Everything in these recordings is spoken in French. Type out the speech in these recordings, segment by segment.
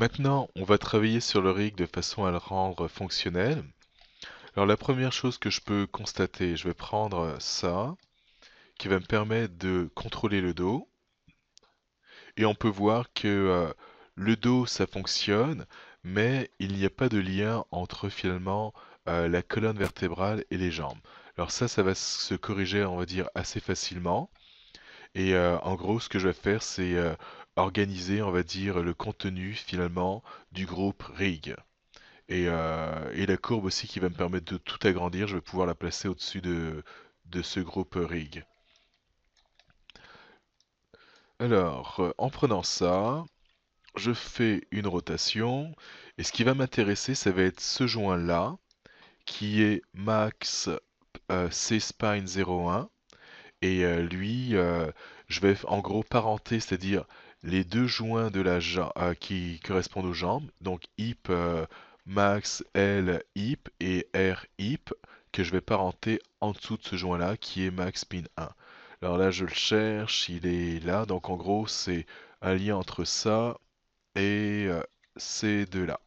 Maintenant, on va travailler sur le rig de façon à le rendre fonctionnel. Alors la première chose que je peux constater, je vais prendre ça, qui va me permettre de contrôler le dos. Et on peut voir que le dos, ça fonctionne, mais il n'y a pas de lien entre finalement la colonne vertébrale et les jambes. Alors ça va se corriger, on va dire, assez facilement. Et en gros, ce que je vais faire, c'est organiser, on va dire, le contenu finalement du groupe rig. Et la courbe aussi qui va me permettre de tout agrandir, je vais pouvoir la placer au-dessus de ce groupe rig. Alors, en prenant ça, je fais une rotation. Et ce qui va m'intéresser, ça va être ce joint-là, qui est Max C-Spine 01. Et lui, je vais en gros parenter, c'est-à-dire les deux joints de qui correspondent aux jambes, donc hip max L hip et R hip, que je vais parenter en dessous de ce joint-là, qui est max pin 1. Alors là, je le cherche, il est là, donc en gros, c'est un lien entre ça et ces deux-là.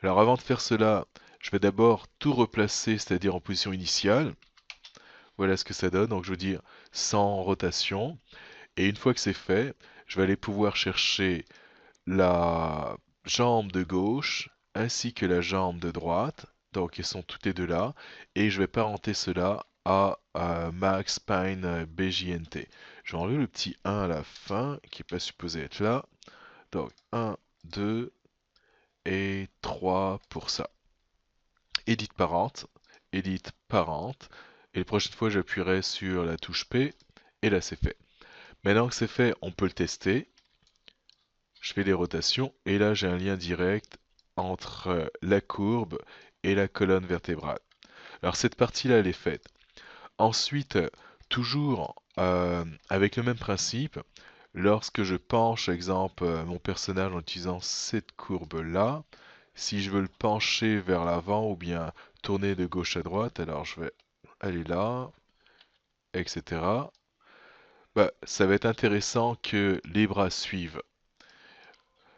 Alors avant de faire cela, je vais d'abord tout replacer, c'est-à-dire en position initiale. Voilà ce que ça donne, donc je veux dire sans rotation. Et une fois que c'est fait, je vais aller pouvoir chercher la jambe de gauche ainsi que la jambe de droite. Donc ils sont toutes les deux là. Et je vais parenter cela à Max Pine BJNT. Je vais enlever le petit 1 à la fin qui n'est pas supposé être là. Donc 1, 2 et 3 pour ça. Edit parente, edit parente. Et la prochaine fois, j'appuierai sur la touche P. Et là, c'est fait. Maintenant que c'est fait, on peut le tester. Je fais les rotations et là j'ai un lien direct entre la courbe et la colonne vertébrale. Alors cette partie-là, elle est faite. Ensuite, toujours avec le même principe, lorsque je penche, exemple, mon personnage en utilisant cette courbe-là, si je veux le pencher vers l'avant ou bien tourner de gauche à droite, alors je vais aller là, etc. Bah, ça va être intéressant que les bras suivent.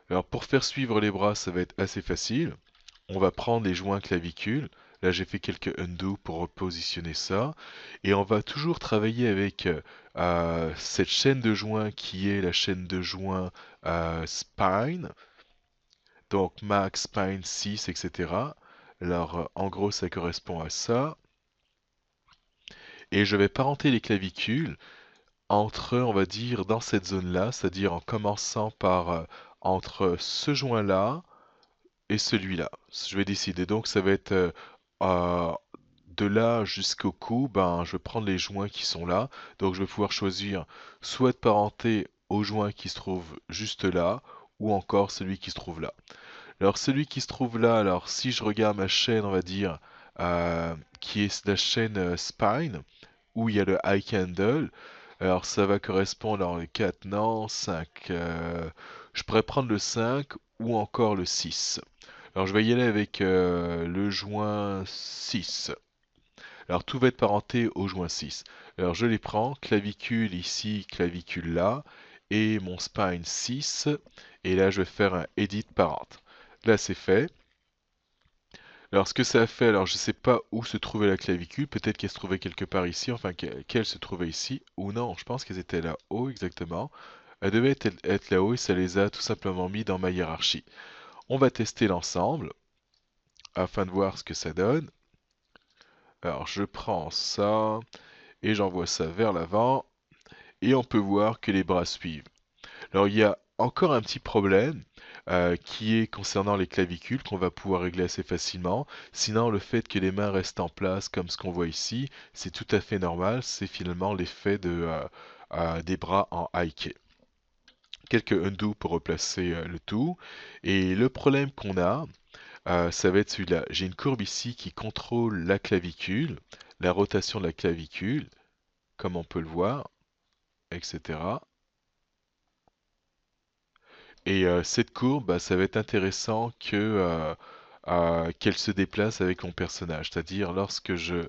Alors pour faire suivre les bras, ça va être assez facile. On va prendre les joints clavicules. Là, j'ai fait quelques undo pour repositionner ça. Et on va toujours travailler avec cette chaîne de joints qui est la chaîne de joints spine. Donc max, spine, 6, etc. Alors en gros, ça correspond à ça. Et je vais parenter les clavicules entre, on va dire, dans cette zone-là, c'est-à-dire en commençant par entre ce joint-là et celui-là. Je vais décider. Donc ça va être euh, de là jusqu'au cou, ben, je vais prendre les joints qui sont là. Donc je vais pouvoir choisir soit de parenter au joint qui se trouve juste là, ou encore celui qui se trouve là. Alors celui qui se trouve là, alors si je regarde ma chaîne, on va dire, qui est la chaîne spine, où il y a le high candle, alors ça va correspondre à le 4, non, 5. Je pourrais prendre le 5 ou encore le 6. Alors je vais y aller avec le joint 6. Alors tout va être parenté au joint 6. Alors je les prends, clavicule ici, clavicule là, et mon spine 6. Et là je vais faire un edit parent. Là c'est fait. Alors ce que ça a fait, alors je sais pas où se trouvait la clavicule, peut-être qu'elle se trouvait quelque part ici, enfin qu'elle se trouvait ici, ou non, je pense qu'elles étaient là-haut exactement. Elles devaient être là-haut et ça les a tout simplement mis dans ma hiérarchie. On va tester l'ensemble afin de voir ce que ça donne. Alors je prends ça et j'envoie ça vers l'avant et on peut voir que les bras suivent. Alors il y a encore un petit problème qui est concernant les clavicules qu'on va pouvoir régler assez facilement. Sinon le fait que les mains restent en place comme ce qu'on voit ici, c'est tout à fait normal. C'est finalement l'effet des bras en high key. Quelques undo pour replacer le tout. Et le problème qu'on a, ça va être celui-là. J'ai une courbe ici qui contrôle la clavicule, la rotation de la clavicule, comme on peut le voir, etc. Et cette courbe, bah, ça va être intéressant qu'elle se déplace avec mon personnage. C'est-à-dire lorsque je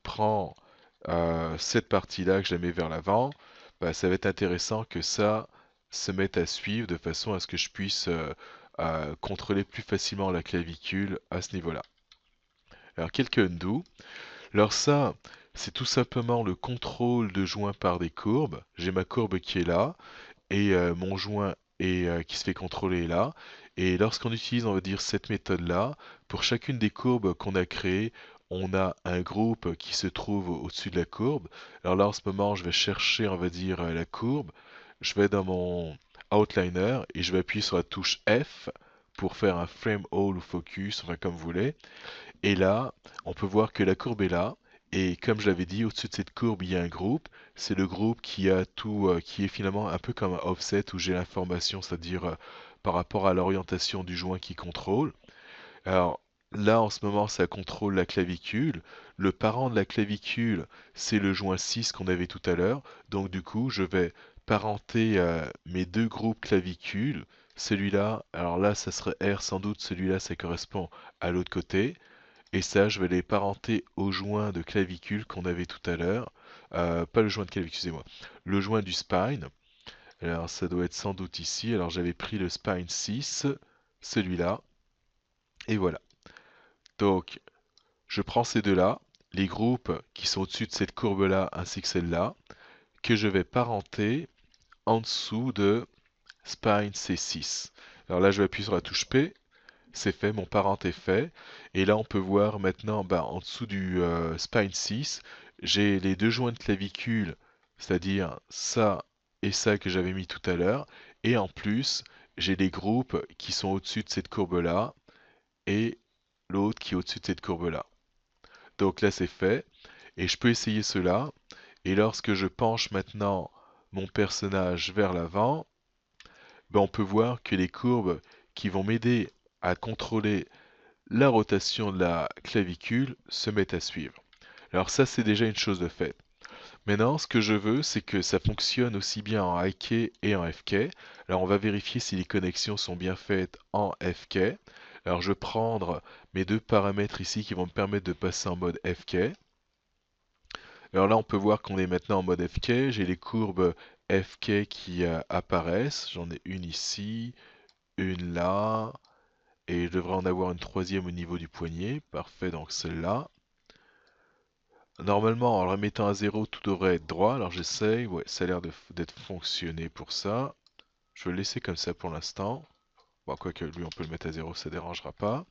prends cette partie-là, que je la mets vers l'avant, bah, ça va être intéressant que ça se mettent à suivre de façon à ce que je puisse contrôler plus facilement la clavicule à ce niveau-là. Alors quelques undo. Alors ça, c'est tout simplement le contrôle de joint par des courbes. J'ai ma courbe qui est là et mon joint qui se fait contrôler est là. Et lorsqu'on utilise, on va dire, cette méthode-là, pour chacune des courbes qu'on a créées, on a un groupe qui se trouve au-dessus de la courbe. Alors là, en ce moment, je vais chercher, on va dire, la courbe. Je vais dans mon outliner et je vais appuyer sur la touche F pour faire un frame all ou focus, enfin comme vous voulez. Et là, on peut voir que la courbe est là. Et comme je l'avais dit, au-dessus de cette courbe, il y a un groupe. C'est le groupe qui a tout, qui est finalement un peu comme un offset où j'ai l'information, c'est-à-dire par rapport à l'orientation du joint qui contrôle. Alors là, en ce moment, ça contrôle la clavicule. Le parent de la clavicule, c'est le joint 6 qu'on avait tout à l'heure. Donc du coup, je vais parenter mes deux groupes clavicules. Celui-là, alors là, ça serait R sans doute. Celui-là, ça correspond à l'autre côté. Et ça, je vais les parenter au joint de clavicule qu'on avait tout à l'heure. Pas le joint de clavicule, excusez-moi. Le joint du spine. Alors, ça doit être sans doute ici. Alors, j'avais pris le spine 6, celui-là. Et voilà. Donc, je prends ces deux-là, les groupes qui sont au-dessus de cette courbe-là ainsi que celle-là, que je vais parenter en dessous de spine C6. Alors là, je vais appuyer sur la touche P. C'est fait, mon parent est fait. Et là, on peut voir maintenant, bah, en dessous du spine 6, j'ai les deux joints de clavicule, c'est-à-dire ça et ça que j'avais mis tout à l'heure. Et en plus, j'ai les groupes qui sont au-dessus de cette courbe-là et l'autre qui est au-dessus de cette courbe-là. Donc là, c'est fait. Et je peux essayer cela. Et lorsque je penche maintenant mon personnage vers l'avant, ben, on peut voir que les courbes qui vont m'aider à contrôler la rotation de la clavicule se met à suivre. Alors ça, c'est déjà une chose de faite. Maintenant, ce que je veux, c'est que ça fonctionne aussi bien en IK et en FK. Alors on va vérifier si les connexions sont bien faites en FK. Alors je vais prendre mes deux paramètres ici qui vont me permettre de passer en mode FK. Alors là, on peut voir qu'on est maintenant en mode FK. J'ai les courbes FK qui apparaissent. J'en ai une ici, une là, et je devrais en avoir une troisième au niveau du poignet. Parfait, donc celle-là. Normalement, en le remettant à 0, tout devrait être droit. Alors j'essaye. Ouais, ça a l'air d'être fonctionné pour ça. Je vais le laisser comme ça pour l'instant. Bon, quoique lui, on peut le mettre à 0, ça ne dérangera pas.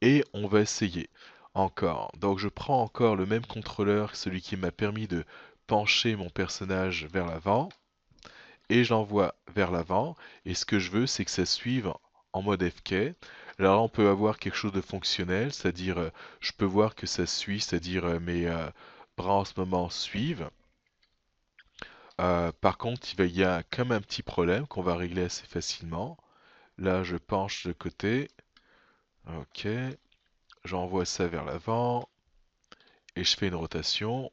Et on va essayer encore. Donc je prends encore le même contrôleur, celui qui m'a permis de pencher mon personnage vers l'avant, et je l'envoie vers l'avant. Et ce que je veux, c'est que ça suive en mode FK. Alors là, on peut avoir quelque chose de fonctionnel, c'est-à-dire je peux voir que ça suit, c'est-à-dire mes bras en ce moment suivent. Par contre, il y a comme un petit problème qu'on va régler assez facilement. Là, je penche de côté. Ok, j'envoie ça vers l'avant et je fais une rotation.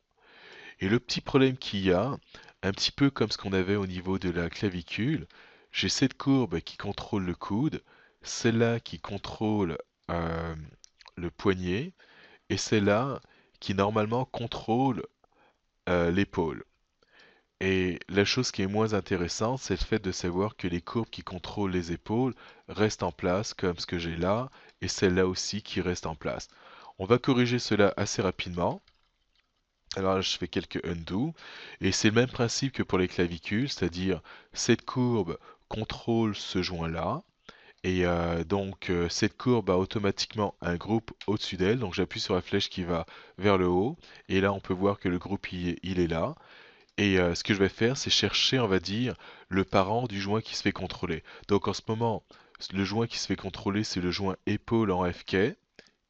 Et le petit problème qu'il y a, un petit peu comme ce qu'on avait au niveau de la clavicule, j'ai cette courbe qui contrôle le coude, celle-là qui contrôle euh, le poignet, et celle-là qui normalement contrôle l'épaule. Et la chose qui est moins intéressante, c'est le fait de savoir que les courbes qui contrôlent les épaules restent en place, comme ce que j'ai là, et celle-là aussi qui reste en place. On va corriger cela assez rapidement. Alors là, je fais quelques undo, et c'est le même principe que pour les clavicules, c'est-à-dire cette courbe contrôle ce joint-là, et donc cette courbe a automatiquement un groupe au-dessus d'elle, donc j'appuie sur la flèche qui va vers le haut, et là on peut voir que le groupe il est là, et ce que je vais faire, c'est chercher, on va dire, le parent du joint qui se fait contrôler. Donc en ce moment, le joint qui se fait contrôler, c'est le joint épaule en FK,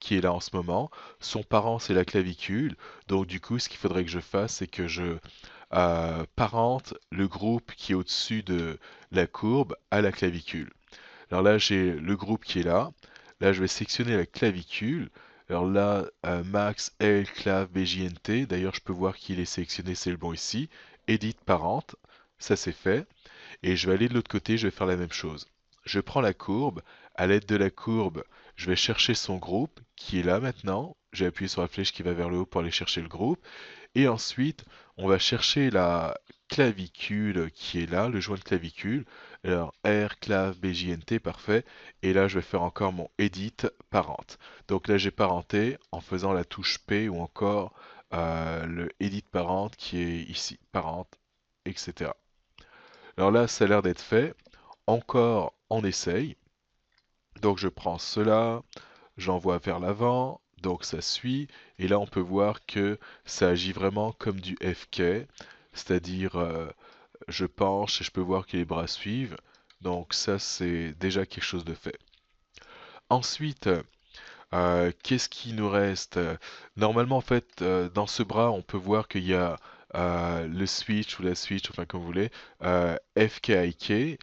qui est là en ce moment. Son parent, c'est la clavicule. Donc du coup, ce qu'il faudrait que je fasse, c'est que je parente le groupe qui est au-dessus de la courbe à la clavicule. Alors là, j'ai le groupe qui est là. Là, je vais sectionner la clavicule. Alors là, Max, L, Clav, BJNT. D'ailleurs, je peux voir qu'il est sélectionné, c'est le bon ici. Edit parente. Ça, c'est fait. Et je vais aller de l'autre côté, je vais faire la même chose. Je prends la courbe. À l'aide de la courbe, je vais chercher son groupe qui est là maintenant. J'ai appuyé sur la flèche qui va vers le haut pour aller chercher le groupe. Et ensuite, On va chercher la clavicule qui est là, le joint de clavicule. Alors R, clav, BJNT, parfait. Et là, je vais faire encore mon edit parent. Donc là, j'ai parenté en faisant la touche P ou encore le edit parent qui est ici, parent, etc. Alors là, ça a l'air d'être fait. Encore, on essaye. Donc je prends cela, j'envoie vers l'avant, donc ça suit, et là on peut voir que ça agit vraiment comme du FK, c'est-à-dire je penche et je peux voir que les bras suivent, donc ça c'est déjà quelque chose de fait. Ensuite, qu'est-ce qui nous reste? Normalement, en fait, dans ce bras, on peut voir qu'il y a le switch ou la switch, enfin comme vous voulez, FKIK,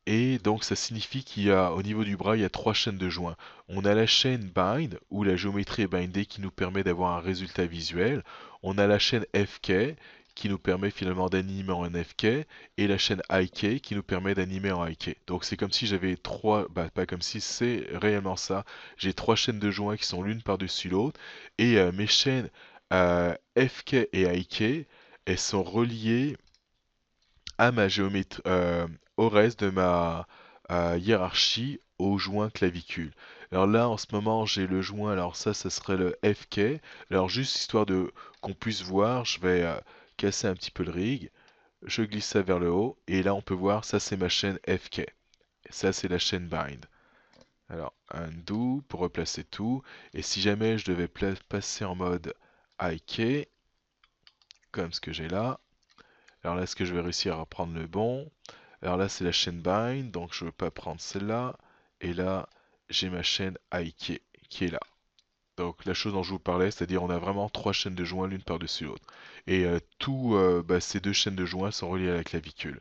et donc ça signifie qu'il y a, au niveau du bras, il y a trois chaînes de joints. On a la chaîne bind, où la géométrie est bindée, qui nous permet d'avoir un résultat visuel. On a la chaîne FK, qui nous permet finalement d'animer en FK, et la chaîne IK, qui nous permet d'animer en IK. Donc c'est comme si j'avais trois, bah pas comme si, c'est réellement ça. J'ai trois chaînes de joints qui sont l'une par-dessus l'autre, et mes chaînes FK et IK, elles sont reliées à ma géométrie, au reste de ma hiérarchie au joint clavicule. Alors là, en ce moment, j'ai le joint, alors ça serait le FK. Alors juste histoire de qu'on puisse voir, je vais casser un petit peu le rig, je glisse ça vers le haut, et là on peut voir, ça c'est ma chaîne FK. Et ça c'est la chaîne bind. Alors, undo pour replacer tout. Et si jamais je devais passer en mode IK, comme ce que j'ai là, alors là, est-ce que je vais réussir à prendre le bon? Alors là, c'est la chaîne bind, donc je ne veux pas prendre celle-là. Et là, j'ai ma chaîne IK qui est là. Donc la chose dont je vous parlais, c'est-à-dire on a vraiment trois chaînes de joints l'une par-dessus l'autre. Et ces deux chaînes de joints sont reliées à la clavicule.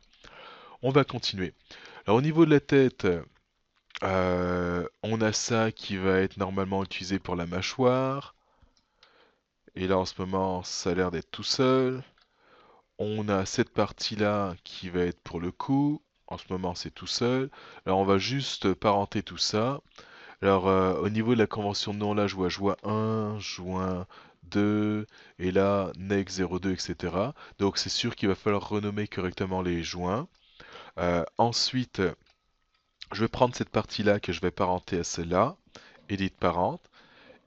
On va continuer. Alors au niveau de la tête, on a ça qui va être normalement utilisé pour la mâchoire. Et là, en ce moment, ça a l'air d'être tout seul. On a cette partie-là qui va être pour le cou. En ce moment, c'est tout seul. Alors, on va juste parenter tout ça. Alors, au niveau de la convention de nom, là, je vois joint 1, joint 2, et là, next 02, etc. Donc, c'est sûr qu'il va falloir renommer correctement les joints. Ensuite, je vais prendre cette partie-là que je vais parenter à celle-là. Edit parent.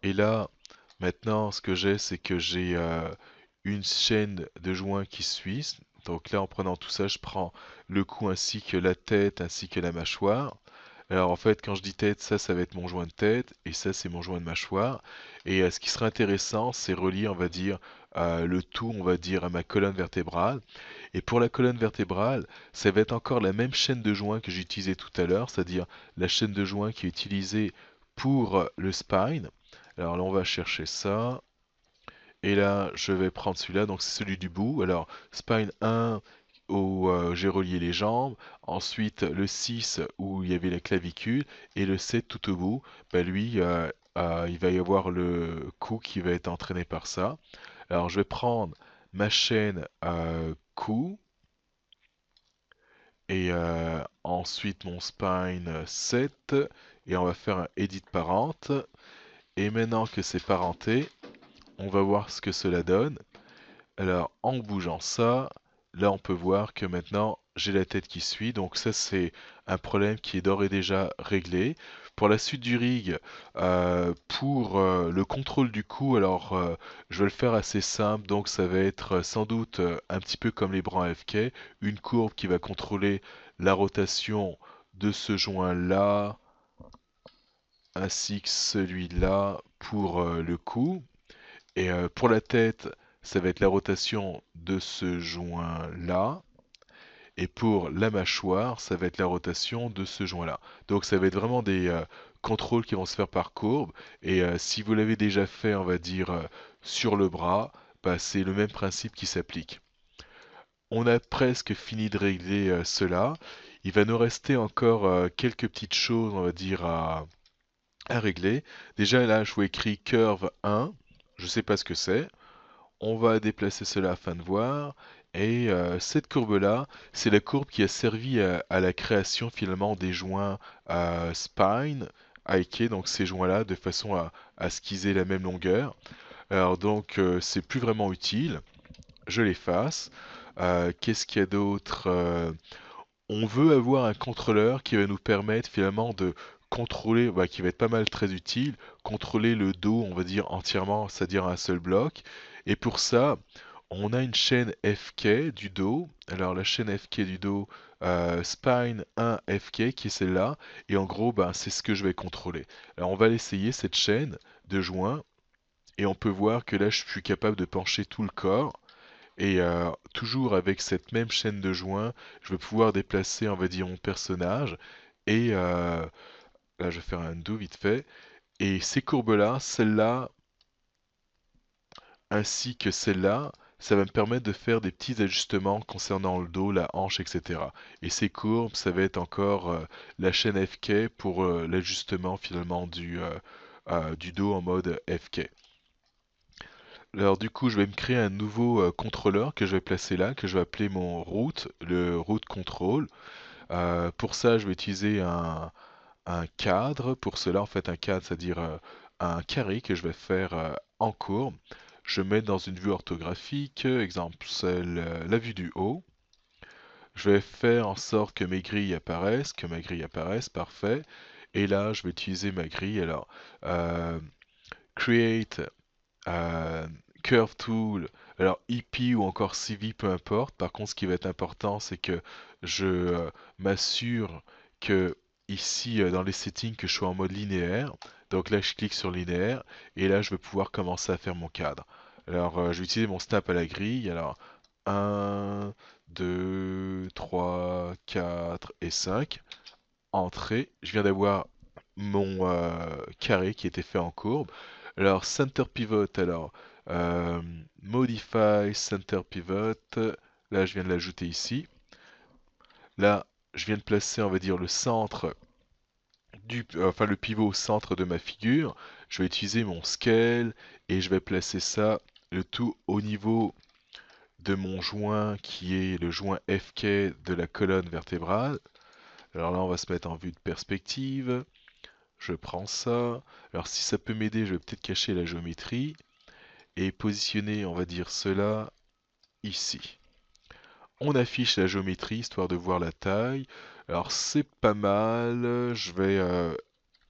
Et là, maintenant, ce que j'ai, c'est que j'ai une chaîne de joints qui suit. Donc là, en prenant tout ça, je prends le cou ainsi que la tête, ainsi que la mâchoire. Alors en fait, quand je dis tête, ça va être mon joint de tête, et ça, c'est mon joint de mâchoire. Et ce qui serait intéressant, c'est relier, on va dire, le tout, on va dire, à ma colonne vertébrale. Et pour la colonne vertébrale, ça va être encore la même chaîne de joints que j'utilisais tout à l'heure, c'est-à-dire la chaîne de joints qui est utilisée pour le spine. Alors là, on va chercher ça. Et là, je vais prendre celui-là, donc c'est celui du bout. Alors, spine 1, où j'ai relié les jambes. Ensuite, le 6, où il y avait la clavicule. Et le 7, tout au bout, bah, lui, il va y avoir le cou qui va être entraîné par ça. Alors, je vais prendre ma chaîne cou. Et ensuite, mon spine 7. Et on va faire un edit parent. Et maintenant que c'est parenté, on va voir ce que cela donne. Alors, en bougeant ça, là, on peut voir que maintenant, j'ai la tête qui suit. Donc ça, c'est un problème qui est d'ores et déjà réglé. Pour la suite du rig, pour le contrôle du coup, alors je vais le faire assez simple. Donc ça va être sans doute un petit peu comme les bras FK, une courbe qui va contrôler la rotation de ce joint-là, ainsi que celui-là pour le cou. Et pour la tête, ça va être la rotation de ce joint-là. Et pour la mâchoire, ça va être la rotation de ce joint-là. Donc ça va être vraiment des contrôles qui vont se faire par courbe. Et si vous l'avez déjà fait, on va dire, sur le bras, bah, c'est le même principe qui s'applique. On a presque fini de régler cela. Il va nous rester encore quelques petites choses, on va dire, à régler. Déjà là, je vous écris curve 1. Je ne sais pas ce que c'est. On va déplacer cela afin de voir. Et cette courbe-là, c'est la courbe qui a servi à la création finalement des joints spine, IK, donc ces joints-là, de façon à ce qu'ils aient la même longueur. Alors donc, c'est plus vraiment utile. je l'efface. Qu'est-ce qu'il y a d'autre? On veut avoir un contrôleur qui va nous permettre finalement de contrôler, bah, qui va être pas mal très utile, contrôler le dos, on va dire entièrement, c'est-à-dire un seul bloc. Et pour ça, on a une chaîne FK du dos. Alors la chaîne FK du dos, spine 1 FK qui est celle-là. Et en gros, bah, c'est ce que je vais contrôler. Alors on va l'essayer cette chaîne de joints. Et on peut voir que là, je suis capable de pencher tout le corps. Et toujours avec cette même chaîne de joints, je vais pouvoir déplacer, on va dire, mon personnage. Et là, je vais faire un undo vite fait. Et ces courbes-là, celle-là, ainsi que celle-là, ça va me permettre de faire des petits ajustements concernant le dos, la hanche, etc. Et ces courbes, ça va être encore la chaîne FK pour l'ajustement finalement du dos en mode FK. Alors du coup, je vais me créer un nouveau contrôleur que je vais placer là, que je vais appeler mon root, le root control. Pour ça, je vais utiliser un cadre. Pour cela, en fait, un cadre, c'est-à-dire un carré que je vais faire en courbe. Je mets dans une vue orthographique, exemple, c'est la vue du haut. Je vais faire en sorte que mes grilles apparaissent, que ma grille apparaisse, parfait. Et là, je vais utiliser ma grille. Alors, euh, create euh, Curve Tool, alors EP ou encore CV, peu importe. Par contre, ce qui va être important, c'est que je m'assure que ici, dans les settings, que je sois en mode linéaire. Donc là, je clique sur linéaire et là, je vais pouvoir commencer à faire mon cadre. Alors, je vais utiliser mon snap à la grille. Alors, 1, 2, 3, 4 et 5. Entrée. Je viens d'avoir mon carré qui était fait en courbe. Alors, center pivot, alors, euh, modify center pivot, là je viens de l'ajouter ici. Là, je viens de placer, on va dire, le centre enfin le pivot au centre de ma figure. Je vais utiliser mon scale et je vais placer ça, le tout au niveau de mon joint qui est le joint FK de la colonne vertébrale. Alors là, on va se mettre en vue de perspective. Je prends ça. Alors si ça peut m'aider, je vais peut-être cacher la géométrie et positionner, on va dire cela ici. On affiche la géométrie histoire de voir la taille. Alors c'est pas mal. Je vais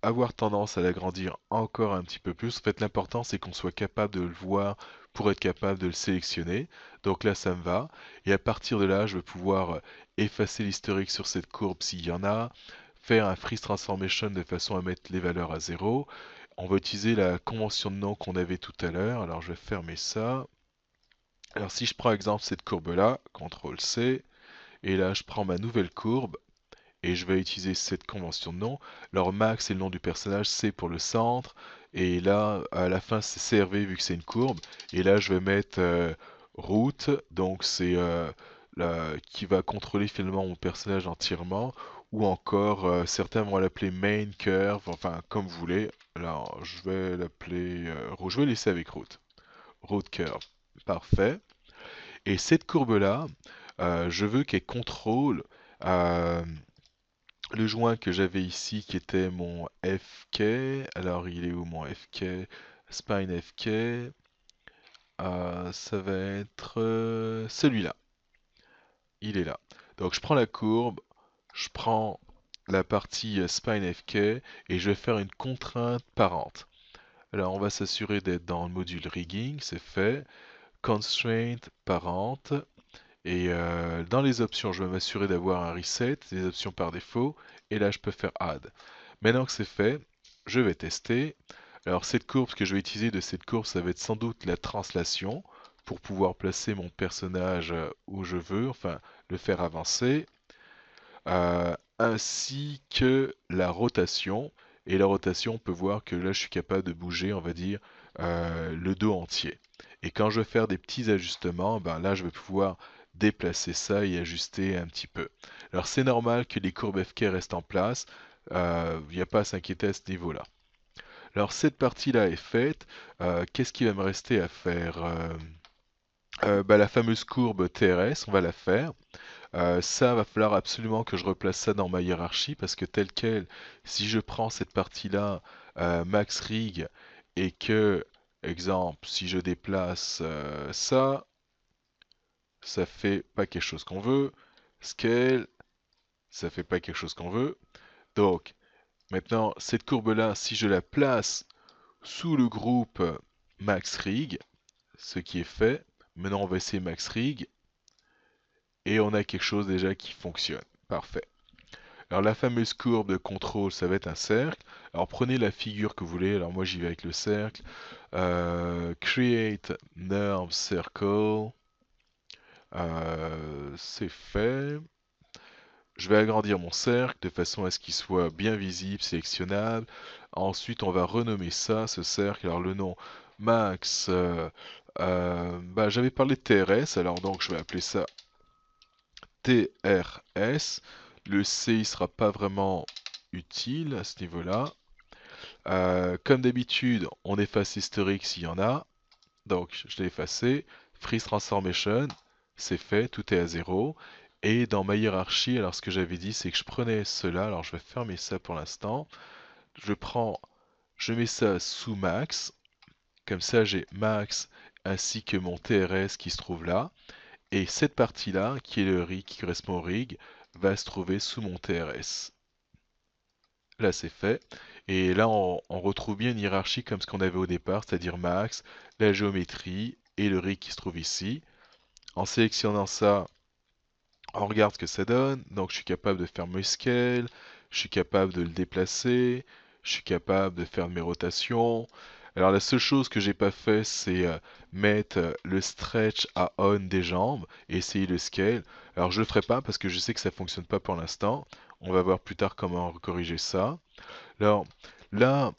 avoir tendance à l'agrandir encore un petit peu plus. En fait, l'important c'est qu'on soit capable de le voir pour être capable de le sélectionner. Donc là, ça me va. Et à partir de là, je vais pouvoir effacer l'historique sur cette courbe s'il y en a, faire un freeze transformation de façon à mettre les valeurs à zéro. On va utiliser la convention de nom qu'on avait tout à l'heure. Alors je vais fermer ça. Alors si je prends exemple cette courbe-là, CTRL C, et là je prends ma nouvelle courbe, et je vais utiliser cette convention de nom. Alors max c'est le nom du personnage, C pour le centre, et là à la fin c'est CRV vu que c'est une courbe, et là je vais mettre route, donc c'est qui va contrôler finalement mon personnage entièrement, ou encore certains vont l'appeler main curve, enfin comme vous voulez. Alors je vais l'appeler, je vais laisser avec route curve, parfait. Et cette courbe-là, je veux qu'elle contrôle euh, le joint que j'avais ici qui était mon FK. Alors, il est où mon FK? Spine FK. Ça va être celui-là. Il est là. Donc, je prends la courbe, je prends la partie Spine FK et je vais faire une contrainte parente. Alors, on va s'assurer d'être dans le module rigging, c'est fait. Constraint parente. Et dans les options, je vais m'assurer d'avoir un reset, les options par défaut, et là je peux faire add. Maintenant que c'est fait, je vais tester. Alors cette courbe, ce que je vais utiliser de cette courbe, ça va être sans doute la translation pour pouvoir placer mon personnage où je veux, enfin le faire avancer, ainsi que la rotation. Et la rotation, on peut voir que là je suis capable de bouger, on va dire, le dos entier. Et quand je vais faire des petits ajustements, ben là je vais pouvoir déplacer ça et ajuster un petit peu. Alors c'est normal que les courbes FK restent en place, il n'y a pas à s'inquiéter à ce niveau-là. Alors cette partie-là est faite, qu'est-ce qui va me rester à faire? Bah, la fameuse courbe TRS, on va la faire. Ça, va falloir absolument que je replace ça dans ma hiérarchie parce que tel quel, si je prends cette partie-là, max rig, et que, exemple, si je déplace ça, ça fait pas quelque chose qu'on veut. Scale, ça fait pas quelque chose qu'on veut. Donc, maintenant, cette courbe-là, si je la place sous le groupe Max Rig, ce qui est fait, maintenant on va essayer Max Rig, et on a quelque chose déjà qui fonctionne. Parfait. Alors la fameuse courbe de contrôle, ça va être un cercle. Alors prenez la figure que vous voulez. Alors moi j'y vais avec le cercle. Create Norm Circle. C'est fait. Je vais agrandir mon cercle de façon à ce qu'il soit bien visible, sélectionnable. Ensuite, on va renommer ça, ce cercle. Alors le nom Max. Bah, j'avais parlé de TRS, alors donc je vais appeler ça TRS. Le C il sera pas vraiment utile à ce niveau-là. Comme d'habitude, on efface l'historique s'il y en a. Donc je l'ai effacé. Freeze Transformation, c'est fait, tout est à zéro. Et dans ma hiérarchie, alors ce que j'avais dit, c'est que je prenais cela. Alors je vais fermer ça pour l'instant. Je prends, je mets ça sous max. Comme ça, j'ai max ainsi que mon TRS qui se trouve là. Et cette partie-là, qui est le rig, qui correspond au rig, va se trouver sous mon TRS. Là, c'est fait. Et là, on retrouve bien une hiérarchie comme ce qu'on avait au départ, c'est-à-dire max, la géométrie et le rig qui se trouve ici. En sélectionnant ça, on regarde ce que ça donne. Donc, je suis capable de faire mes scales, je suis capable de le déplacer, je suis capable de faire mes rotations. Alors, la seule chose que j'ai pas fait, c'est mettre le stretch à on des jambes et essayer le scale. Alors, je le ferai pas parce que je sais que ça fonctionne pas pour l'instant. On va voir plus tard comment corriger ça. Alors là,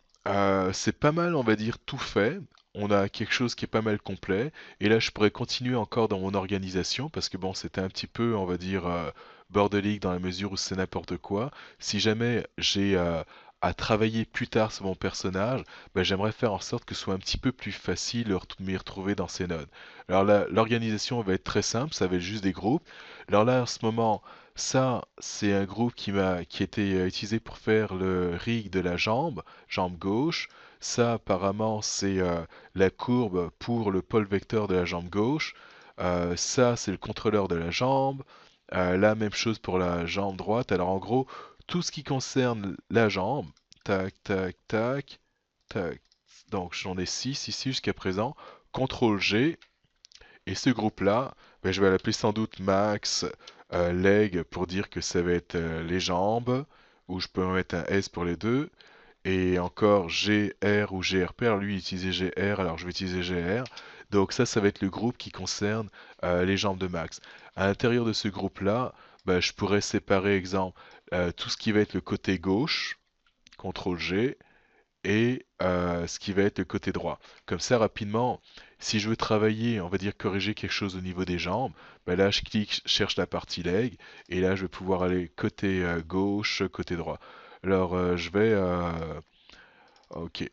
c'est pas mal, on va dire, tout fait. On a quelque chose qui est pas mal complet. Et là, je pourrais continuer encore dans mon organisation parce que bon, c'était un petit peu, on va dire, bordélique dans la mesure où c'est n'importe quoi. Si jamais j'ai à travailler plus tard sur mon personnage, ben, j'aimerais faire en sorte que ce soit un petit peu plus facile de m'y retrouver dans ces nodes. Alors là, l'organisation va être très simple, ça va être juste des groupes. Alors là, en ce moment, ça, c'est un groupe qui était utilisé pour faire le rig de la jambe, jambe gauche. Ça, apparemment, c'est la courbe pour le pôle vecteur de la jambe gauche. Ça, c'est le contrôleur de la jambe. La même chose pour la jambe droite. Alors, en gros, tout ce qui concerne la jambe, tac, tac, tac, tac. Donc, j'en ai 6 ici jusqu'à présent. CTRL G, et ce groupe-là, ben, je vais l'appeler sans doute Max Leg pour dire que ça va être les jambes, ou je peux mettre un S pour les deux. Et encore GR ou GRP, alors lui il utilisait GR, alors je vais utiliser GR. Donc ça va être le groupe qui concerne les jambes de Max. À l'intérieur de ce groupe-là, ben, je pourrais séparer, exemple, tout ce qui va être le côté gauche, CTRL G, et ce qui va être le côté droit. Comme ça, rapidement, si je veux travailler, on va dire corriger quelque chose au niveau des jambes, ben là je clique, je cherche la partie leg, et là je vais pouvoir aller côté gauche, côté droit. Alors ok,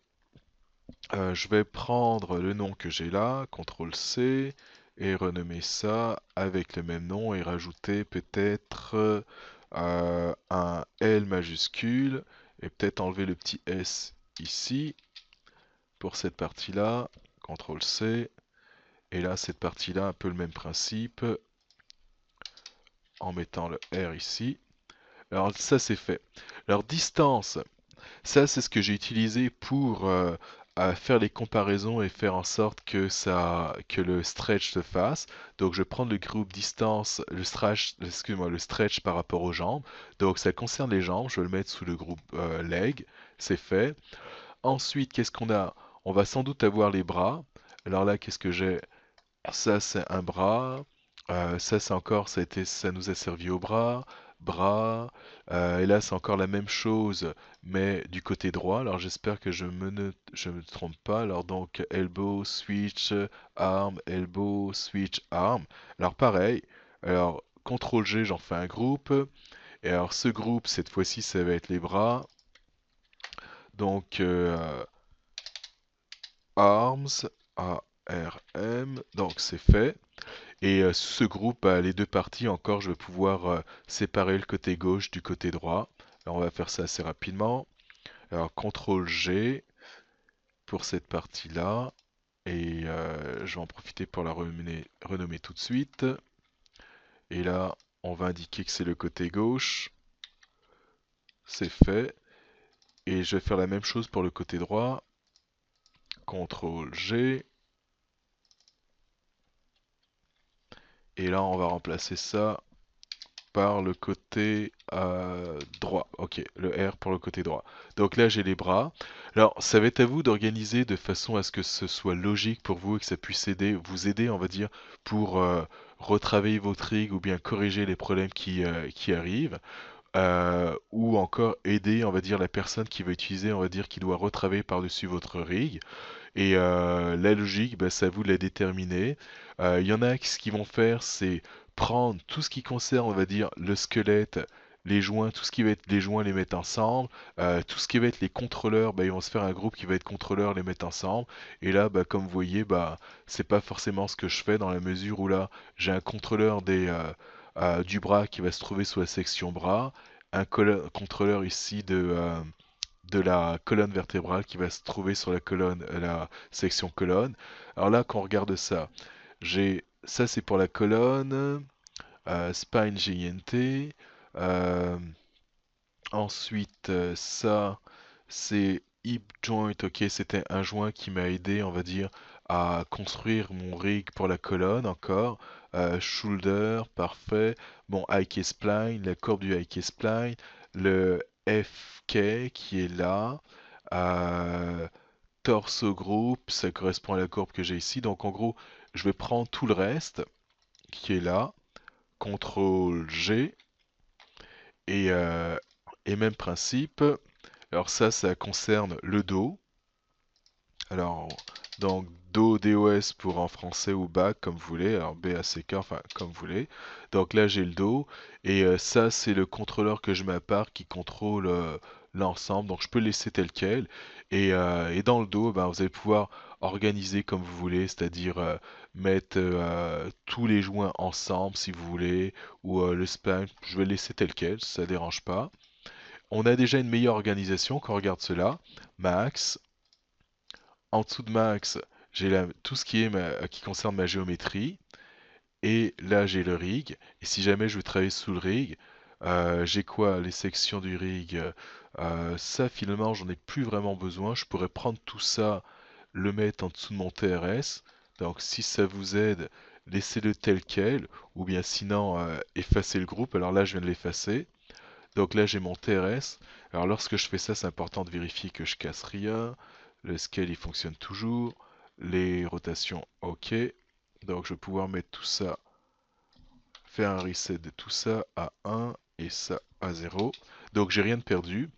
je vais prendre le nom que j'ai là, CTRL C, et renommer ça avec le même nom et rajouter peut-être un L majuscule, et peut-être enlever le petit S ici pour cette partie-là, CTRL C, et là cette partie-là, un peu le même principe, en mettant le R ici. Alors ça c'est fait. Alors distance, ça c'est ce que j'ai utilisé pour à faire les comparaisons et faire en sorte que le stretch se fasse. Donc je vais prendre le groupe distance, le stretch, excuse-moi, le stretch par rapport aux jambes. Donc ça concerne les jambes, je vais le mettre sous le groupe leg, c'est fait. Ensuite, qu'est-ce qu'on a? On va sans doute avoir les bras. Alors là, qu'est-ce que j'ai? Ça, c'est un bras. Ça, c'est encore, ça nous a servi au bras. Bras. Et là, c'est encore la même chose, mais du côté droit. Alors, j'espère que je me trompe pas. Alors, donc, elbow, switch, arm, elbow, switch, arm. Alors, pareil. Alors, CTRL G, j'en fais un groupe. Et alors, ce groupe, cette fois-ci, ça va être les bras. Donc, arms, ARM, donc c'est fait. Et ce groupe, bah, les deux parties encore, je vais pouvoir séparer le côté gauche du côté droit. Alors, on va faire ça assez rapidement. Alors CTRL G pour cette partie-là. Et je vais en profiter pour la renommer tout de suite. Et là, on va indiquer que c'est le côté gauche. C'est fait. Et je vais faire la même chose pour le côté droit. CTRL G. Et là, on va remplacer ça par le côté droit. Ok, le R pour le côté droit. Donc là, j'ai les bras. Alors, ça va être à vous d'organiser de façon à ce que ce soit logique pour vous et que ça puisse vous aider, on va dire, pour retravailler votre rig ou bien corriger les problèmes qui arrivent. Ou encore aider, on va dire, la personne qui va utiliser, on va dire, qui doit retravailler par-dessus votre rig. Et la logique, bah, c'est à vous de la déterminer. Il y en a ce qu'ils vont faire, c'est prendre tout ce qui concerne, on va dire, le squelette, les joints, tout ce qui va être les joints, les mettre ensemble. Tout ce qui va être les contrôleurs, bah, ils vont se faire un groupe qui va être contrôleur, les mettre ensemble. Et là, bah, comme vous voyez, bah, c'est pas forcément ce que je fais dans la mesure où là, j'ai un contrôleur du bras qui va se trouver sous la section bras, un contrôleur ici de la colonne vertébrale qui va se trouver sur la colonne, la section colonne. Alors là, quand on regarde ça, j'ai ça c'est pour la colonne, spine GNT. euh, Ensuite, ça c'est hip joint. Ok, c'était un joint qui m'a aidé, on va dire, à construire mon rig pour la colonne encore. Shoulder, parfait. Bon, IK spline, la courbe du IK spline, le FK qui est là. Euh, Torso group, ça correspond à la courbe que j'ai ici. Donc en gros, je vais prendre tout le reste qui est là, CTRL G, et, euh, et même principe. Alors ça concerne le dos. Alors, donc Do, DOS pour en français ou bac, comme vous voulez. Alors BACK, enfin, comme vous voulez. Donc là, j'ai le Do. Et ça, c'est le contrôleur que je mets à part qui contrôle l'ensemble. Donc je peux le laisser tel quel. Et dans le Do, ben, vous allez pouvoir organiser comme vous voulez, c'est-à-dire mettre tous les joints ensemble si vous voulez. Ou le span, je vais le laisser tel quel, ça ne dérange pas. On a déjà une meilleure organisation quand on regarde cela. Max. En dessous de Max, j'ai tout ce qui concerne ma géométrie. Et là, j'ai le rig. Et si jamais je veux travailler sous le rig, j'ai quoi? Les sections du rig. Ça, finalement, j'en ai plus vraiment besoin. Je pourrais prendre tout ça, le mettre en dessous de mon TRS. Donc, si ça vous aide, laissez-le tel quel. Ou bien sinon, effacez le groupe. Alors là, je viens de l'effacer. Donc là, j'ai mon TRS. Alors lorsque je fais ça, c'est important de vérifier que je casse rien. Le scale, il fonctionne toujours. Les rotations, ok. Donc je vais pouvoir mettre tout ça, faire un reset de tout ça à 1 et ça à 0. Donc j'ai rien de perdu.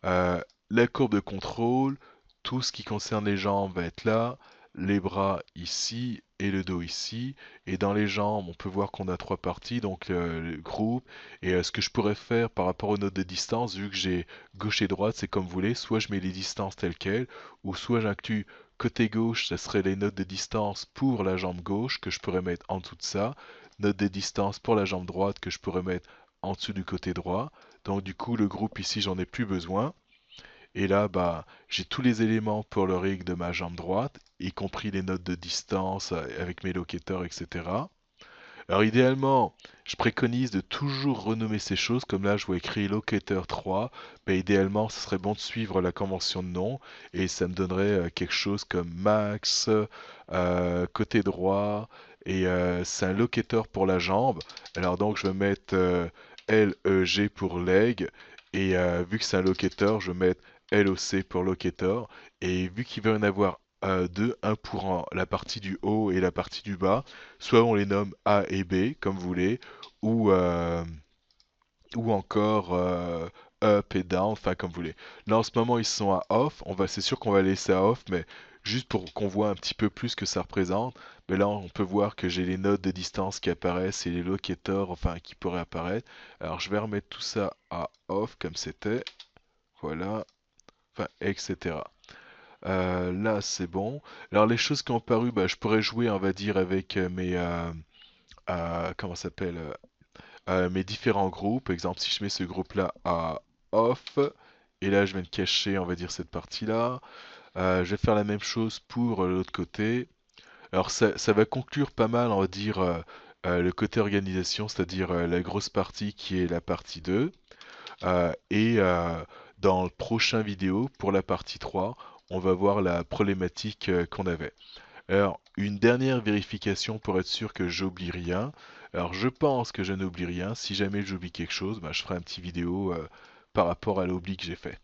Euh, la courbe de contrôle, tout ce qui concerne les jambes va être là, les bras ici et le dos ici. Et dans les jambes, on peut voir qu'on a trois parties, donc le groupe. Et ce que je pourrais faire par rapport aux notes de distance, vu que j'ai gauche et droite, c'est comme vous voulez, soit je mets les distances telles quelles, ou soit j'inclus côté gauche, ça serait les notes de distance pour la jambe gauche que je pourrais mettre en dessous de ça, notes de distance pour la jambe droite que je pourrais mettre en dessous du côté droit. Donc du coup, le groupe ici, j'en ai plus besoin. Et là, bah, j'ai tous les éléments pour le rig de ma jambe droite, y compris les notes de distance avec mes locateurs, etc. Alors idéalement, je préconise de toujours renommer ces choses, comme là je vois écrit locator 3, mais idéalement ce serait bon de suivre la convention de nom, et ça me donnerait quelque chose comme max, côté droit, et c'est un locator pour la jambe. Alors donc je vais mettre LEG pour leg, et vu que c'est un locator, je vais mettre LOC pour locator, et vu qu'il va y en avoir deux, un pour la partie du haut et la partie du bas, soit on les nomme A et B, comme vous voulez, ou, euh, ou encore up et down, enfin comme vous voulez. Là en ce moment ils sont à off, c'est sûr qu'on va les laisser à off, mais juste pour qu'on voit un petit peu plus ce que ça représente, mais là on peut voir que j'ai les notes de distance qui apparaissent et les locators, enfin qui pourraient apparaître. Alors je vais remettre tout ça à off comme c'était, voilà, enfin etc. Là, c'est bon. Alors, les choses qui ont paru, bah, je pourrais jouer, on va dire, avec comment ça s'appelle, mes différents groupes. Par exemple, si je mets ce groupe-là à off, et là, je viens de cacher, on va dire, cette partie-là. Je vais faire la même chose pour l'autre côté. Alors, ça va conclure pas mal, on va dire, le côté organisation, c'est-à-dire la grosse partie qui est la partie 2. Et dans le prochain vidéo, pour la partie 3, on va voir la problématique qu'on avait. Alors, une dernière vérification pour être sûr que j'oublie rien. Alors, je pense que je n'oublie rien. Si jamais j'oublie quelque chose, bah, je ferai un petit vidéo par rapport à l'oubli que j'ai fait.